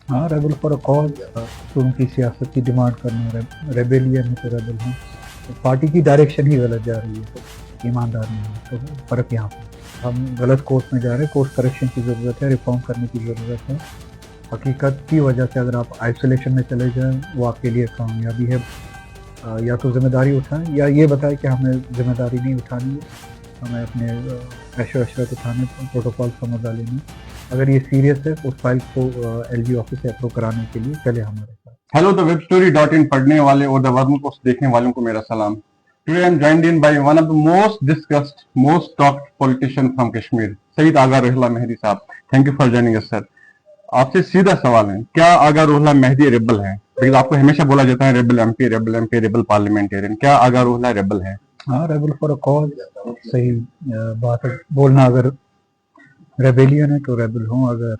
हाँ, rebel for a cause. तो उनकी सियासत की डिमांड करना रेबेलियन है तो रेबल हूँ। तो पार्टी की डायरेक्शन ही गलत जा रही है, तो ईमानदार नहीं है, तो फ़र्क यहाँ पे हम गलत कोर्स में जा रहे हैं। कोर्स करेक्शन की ज़रूरत है, रिफॉर्म करने की ज़रूरत है। हकीकत की वजह से अगर आप आइसोलेशन में चले जाएं, वो आपके लिए कामयाबी है। या तो जिम्मेदारी उठाएं या ये बताएं कि हमें जिम्मेदारी नहीं उठानी है, हमें अपने ऐशो अशरत उठाने, प्रोटोकॉल का मजा लेना। अगर ये सीरियस है उस फाइल को एलजी ऑफिस से अप्रूव कराने के लिए चले हमारे साथ। Hello the web story dot in पढ़ने वाले और द वर्म पोस्ट देखने वालों को मेरा सलाम। Today I am joined in by one of the most discussed most talked politician from Kashmir, Syed Aga Ruhullah Mehdi sahab. Thank you for joining us sir. आपसे सीधा सवाल है, क्या आगा रोहिल्ला मेहदी रेबल है? बिकॉज आपको हमेशा बोला जाता है rebel MP, rebel MP, rebel parliamentarian. क्या आगा रोहिल्ला रेबल है? हाँ, रेबल फॉर अ कॉज सही बात है बोलना। अगर रेबेलियन है तो रेबल हूँ, अगर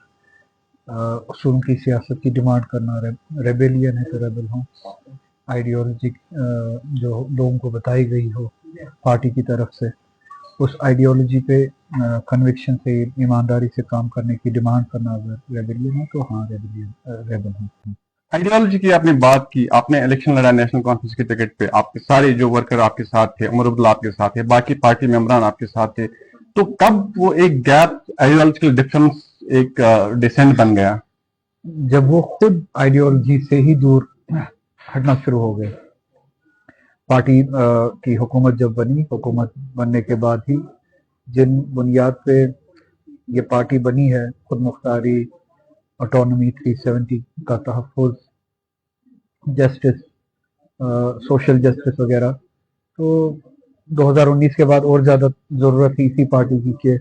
उसूल की सियासत की डिमांड करना रेबेलियन है तो रेबल हूँ। आइडियोलॉजी जो लोगों को बताई गई हो पार्टी की तरफ से, उस आइडियोलॉजी पे कन्विक्शन से, ईमानदारी से काम करने की डिमांड करना अगर रेबेलियन है तो हाँ, रेबल हूँ। आइडियोलॉजी की आपने बात की, आपने इलेक्शन लड़ा नेशनल कॉन्फ्रेंस की टिकट पे, आपके सारे जो वर्कर आपके साथ थे, उमर अब्दुल्ला आपके साथ थे, बाकी पार्टी मेंबरान आपके साथ थे, तो कब वो एक गैप आइडियोलॉजिकल डिफरेंस एक डिसेंट बन गया? जब वो खुद आइडियोलॉजी से ही दूर हटना शुरू हो गए। पार्टी की हुकूमत जब बनी, हुकूमत बनने के बाद ही जिन बुनियाद पे ये पार्टी बनी है, खुद मुख्तारी, ऑटोनॉमी, 370 का तहफ़्फ़ुज़, जस्टिस, सोशल जस्टिस वगैरह, तो 2019 के बाद और ज़्यादा ज़रूरत थी इसी पार्टी की कि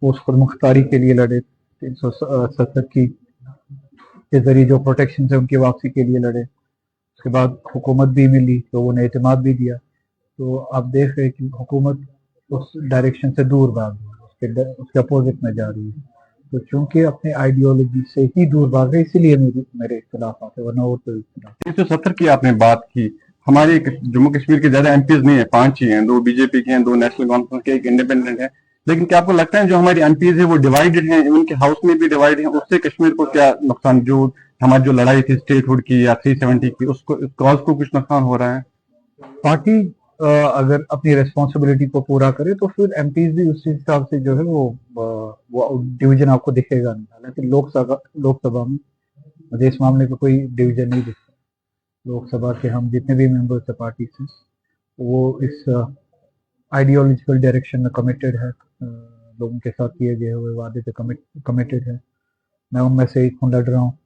वो उस खुद मुख्तारी के लिए लड़े। 370 की के ज़रिए जो प्रोटेक्शन है उनकी वापसी के लिए लड़े। उसके बाद हुकूमत भी मिली तो उन्हें एतमाद भी दिया। तो आप देख रहे हैं कि हुकूमत उस डायरेक्शन से दूर भाग रही है, उसके अपोजिट में जा रही है। तो चूंकि अपने आइडियोलॉजी से ही दूर भाग रहे, इसीलिए मेरे इख्तिलाफ आते, वरना और कोई इख्तिलाफ। 370 की आपने बात की। हमारे जम्मू कश्मीर के ज्यादा एमपीज नहीं है, 5 ही हैं, 2 बीजेपी के हैं, 2 नेशनल कॉन्फ्रेंस के, एक इंडिपेंडेंट है। लेकिन क्या आपको लगता है जो हमारी एमपीज है वो डिवाइडेड हैं, उनके हाउस में भी डिवाइड है, उससे कश्मीर को क्या नुकसान, जो हमारी जो लड़ाई थी स्टेटहुड की या 370 की, उसको कॉज को कुछ नुकसान हो रहा है? पार्टी अगर अपनी रिस्पॉन्सिबिलिटी को पूरा करे तो फिर एमपीज भी उसी हिसाब से जो है वो डिवीजन आपको दिखेगा नहीं। हालांकि लोकसभा में मुझे इस मामले में कोई डिवीजन नहीं दिखता। लोकसभा के हम जितने भी मेंबर्स है पार्टी से, वो इस आइडियोलॉजिकल डायरेक्शन में कमिटेड है, लोगों के साथ किए गए हुए वादे पे कमिटेड है। मैं उनमें से एक हूँ, लड़ रहा हूँ।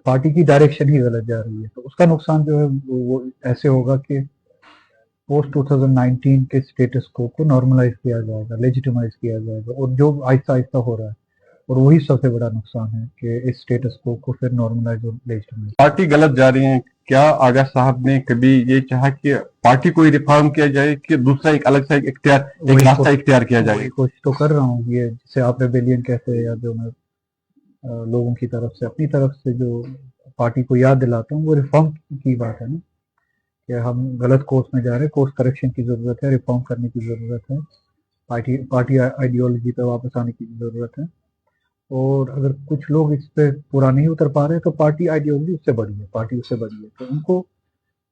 पार्टी की डायरेक्शन ही गलत जा रही है, तो उसका नुकसान जो है वो ऐसे होगा कि पोस्ट 2019 के स्टेटस को नॉर्मलाइज किया जाएगा, लेजिटिमाइज किया जाएगा, और जो आहिस्ता आहिस्ता हो रहा है, और वही सबसे बड़ा नुकसान है कि इस स्टेटस को फिर नॉर्मलाइज और लेजिटिमाइज। पार्टी गलत जा रही है। क्या आगा साहब ने कभी ये चाहा कि पार्टी को ही रिफॉर्म किया जाए कि दूसरा एक अलग सा एक रास्ता इख्तियार किया जाए? कोशिश तो कर रहा हूँ, ये जिसे आप रेबेलियन कहते हैं, या जो मैं लोगों की तरफ से, अपनी तरफ से जो पार्टी को याद दिलाता हूँ, वो रिफॉर्म की बात है ना, कि हम गलत कोर्स में जा रहे हैं। कोर्स करेक्शन की ज़रूरत है, रिफॉर्म करने की ज़रूरत है, पार्टी आइडियोलॉजी पे वापस आने की ज़रूरत है। और अगर कुछ लोग इस पे पूरा नहीं उतर पा रहे तो पार्टी आइडियोलॉजी उससे बड़ी है, पार्टी उससे बड़ी है, तो उनको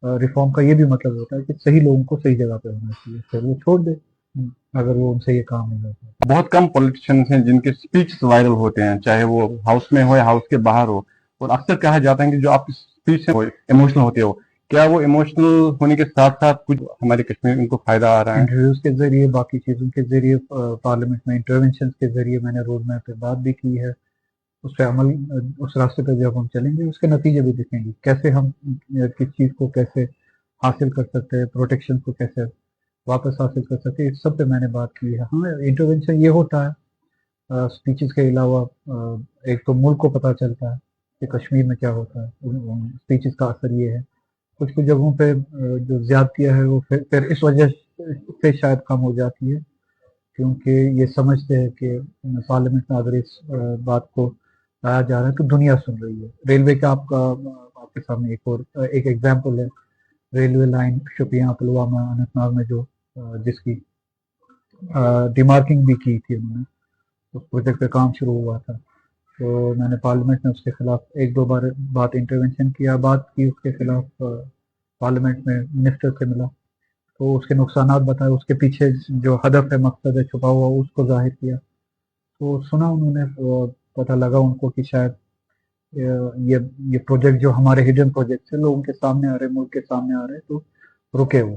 रिफॉर्म का ये भी मतलब होता है कि सही लोगों को सही जगह पे होना चाहिए, फिर वो छोड़ दे अगर वो उनसे ये काम नहीं होता। बहुत कम पॉलिटिशियंस हैं जिनके स्पीच वायरल होते हैं, चाहे वो हाउस में हो या हाउस के बाहर हो। और अक्सर कहा जाता है कि जो आपकी स्पीच है वो इमोशनल होती है। क्या वो इमोशनल होने के साथ साथ कुछ हमारे कश्मीर उनको फायदा आ रहा है? इंटरव्यूज के जरिए, बाकी चीज़ों के जरिए, पार्लियामेंट में इंटरवेंशन के जरिए मैंने रोड मैप पे बात भी की है। उस पे अमल, उस रास्ते पे जब हम चलेंगे उसके नतीजे भी दिखेंगे, कैसे हम किस चीज़ को कैसे हासिल कर सकते हैं, प्रोटेक्शन को कैसे वापस हासिल कर सकते हैं, इस सब पे मैंने बात की है। हाँ, इंटरवेंशन ये होता है स्पीचेस के अलावा, एक तो मुल्क को पता चलता है कि कश्मीर में क्या होता है, स्पीचेस का असर ये है। कुछ कुछ जगहों पे जो ज्यादतियाँ है वो फिर इस वजह से शायद कम हो जाती है, क्योंकि ये समझते हैं कि पार्लियामेंट में अगर इस बात को लाया जा रहा है तो दुनिया सुन रही है। रेलवे का आपके सामने एक एग्जांपल है। रेलवे लाइन शोपियां पुलवामा अनंतनाग में जो जिसकी डिमार्किंग भी की थी उन्होंने, उस प्रोजेक्ट पे काम शुरू हुआ था। تو میں نے پارلیمنٹ میں اس کے خلاف ایک دو بات انٹروینشن کیا، بات کی اس کے خلاف پارلیمنٹ میں منسٹر سے ملا، تو اس کے نقصانات بتائے، اس کے پیچھے جو ہدف ہے، مقصد ہے چھپا ہوا، اس کو ظاہر کیا. تو سنا انہوں نے، پتہ لگا ان کو کہ شاید یہ پروجیکٹ جو ہمارے ہڈن پروجیکٹ ہے لوگوں کے سامنے آ رہے، ملک کے سامنے آ رہے، تو رکے وہ.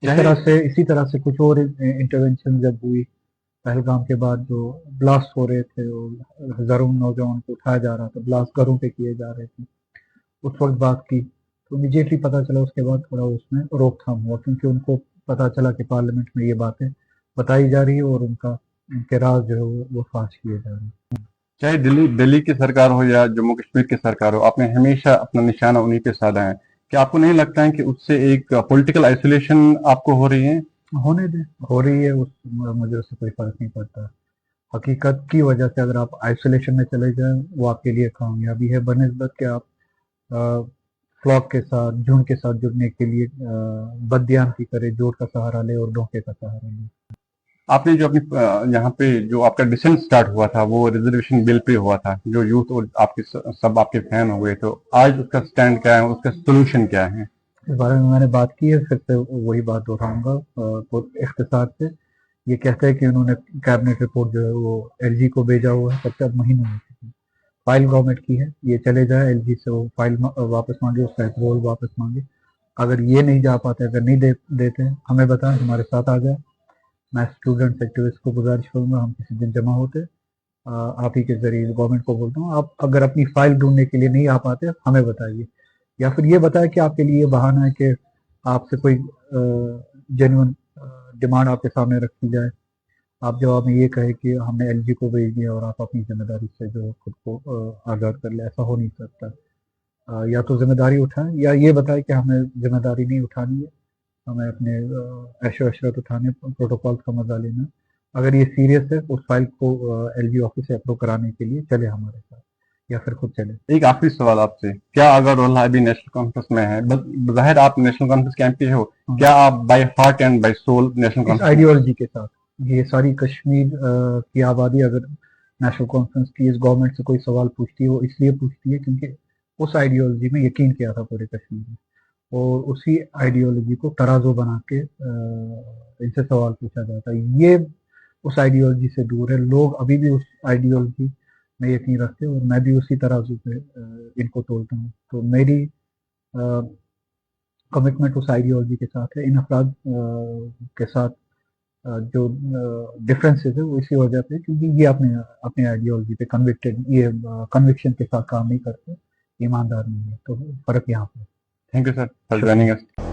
اسی طرح سے کچھ اور انٹروینشن جب ہوئی پہلگام کے بعد، جو بلاسٹ ہو رہے تھے، ہزاروں نوجوان کو اٹھایا جا رہا تھا، بلاسٹ گھروں پہ کیے جا رہے تھے، اس وقت بات کی تو امیڈیٹلی پتہ چلا. اس کے بعد تھوڑا اس میں روک تھام ہوا، کیونکہ ان کو پتہ چلا کہ پارلیمنٹ میں یہ باتیں بتائی جا رہی ہے اور ان کے راز جو ہے وہ فاش کیے جا رہے ہیں. چاہے دلی کی سرکار ہو یا جموں کشمیر کی سرکار ہو، آپ نے ہمیشہ اپنا نشانہ انہی پہ سادھا ہے. کیا آپ کو نہیں لگتا ہے کہ اس سے ایک پولیٹیکل آئسولیشن آپ کو ہو رہی ہے؟ ہونے دیں، ہو رہی ہے، مجھے اس سے کوئی فرق نہیں پڑتا. حقیقت کی وجہ سے اگر آپ آئسولیشن میں چلے جائیں، وہ آپ کے لیے کامیابی ہے بنسبت کہ آپ فلاک کے ساتھ، جھنڈ کے ساتھ جڑنے کے لیے بددیانتی کرے، جوڑ کا سہارا لے اور دھوکے کا سہارا لے. آپ نے جو اپنی یہاں پہ جو آپ کا ڈسینٹ سٹارٹ ہوا تھا وہ ریزرویشن بل پہ ہوا تھا، جو یوتھ اور سب آپ کے فین ہو گئے، تو آج اس کا سٹینڈ کیا ہے، اس کا سولوشن کیا ہے؟ اس بارے میں نے بات کی ہے، پھر سے وہی بات دہراؤں گا اختصار سے. یہ کہتے ہیں کہ انہوں نے کیبنٹ رپورٹ جو ہے وہ ایل جی کو بھیجا ہوا ہے، تب تک مہینوں ہو چکے ہیں. فائل گورنمنٹ کی ہے، یہ چلے جائے ایل جی سے، وہ فائل واپس مانگے، اس کا اپروول واپس مانگے. اگر یہ نہیں جا پاتے، اگر نہیں دیتے ہمیں بتائیں، ہمارے ساتھ آ جائے. میں اسٹوڈنٹ ایکٹیوسٹ کو گزارش کروں گا، ہم کسی دن جمع ہوتے، آپ ہی کے ذریعے گورنمنٹ کو بولتا ہوں، آپ اگر اپنی فائل ڈھونڈنے کے لیے نہیں آ پاتے ہمیں بتائیے، یا پھر یہ بتائیں کہ آپ کے لیے یہ بہانہ ہے کہ آپ سے کوئی جینون ڈیمانڈ آپ کے سامنے رکھی جائے. آپ جواب میں یہ کہے کہ ہم نے ایل جی کو بھیج دیا اور آپ اپنی ذمہ داری سے جو خود کو آزاد کر لیں. ایسا ہو نہیں سکتا. یا تو ذمہ داری اٹھائیں، یا یہ بتائیں کہ ہمیں ذمہ داری نہیں اٹھانی ہے، ہمیں اپنے عیش و عشرت اٹھانے، پروٹوکول کا مزہ لینا. اگر یہ سیریس ہے، اس فائل کو ایل جی آفس سے اپروو کرانے کے لیے چلے ہمارے ساتھ، یا پھر خود چلے. ایک آخری سوال آپ سے، کیا اگر اللہ ابھی نیشنل کانفرنس میں ہے، بظاہر آپ نیشنل کانفرنس کے ایم پی ہو، کیا آپ by heart and by soul National اس کانفرنس آئیڈیالوجی کے ساتھ، یہ ساری کشمیر کی آبادی اگر نیشنل کانفرنس کی اس گورنمنٹ سے کوئی سوال پوچھتی ہے، وہ اس لیے پوچھتی ہے کیونکہ اس آئیڈیالوجی میں یقین کیا تھا پورے کشمیر میں، اور اسی آئیڈیالوجی کو ترازو بنا کے ان سے سوال پوچھا جاتا ہے. یہ اس آئیڈیالوجی سے دور ہے. لوگ ابھی بھی اس آئیڈیالوجی میں یقین رکھتے ہیں، اور میں بھی اسی ترازو پہ ان کو تولتا ہوں. تو میری کمٹمنٹ اس آئیڈیالوجی کے ساتھ ہے. ان افراد کے ساتھ جو ڈفرینسز ہے وہ اسی وجہ پہ، کیونکہ یہ اپنے آئیڈیالوجی پہ کنوکشن کے ساتھ کام نہیں کرتے، ایماندار نہیں ہے. تو فرق یہاں پہ. Thank you sir for joining us.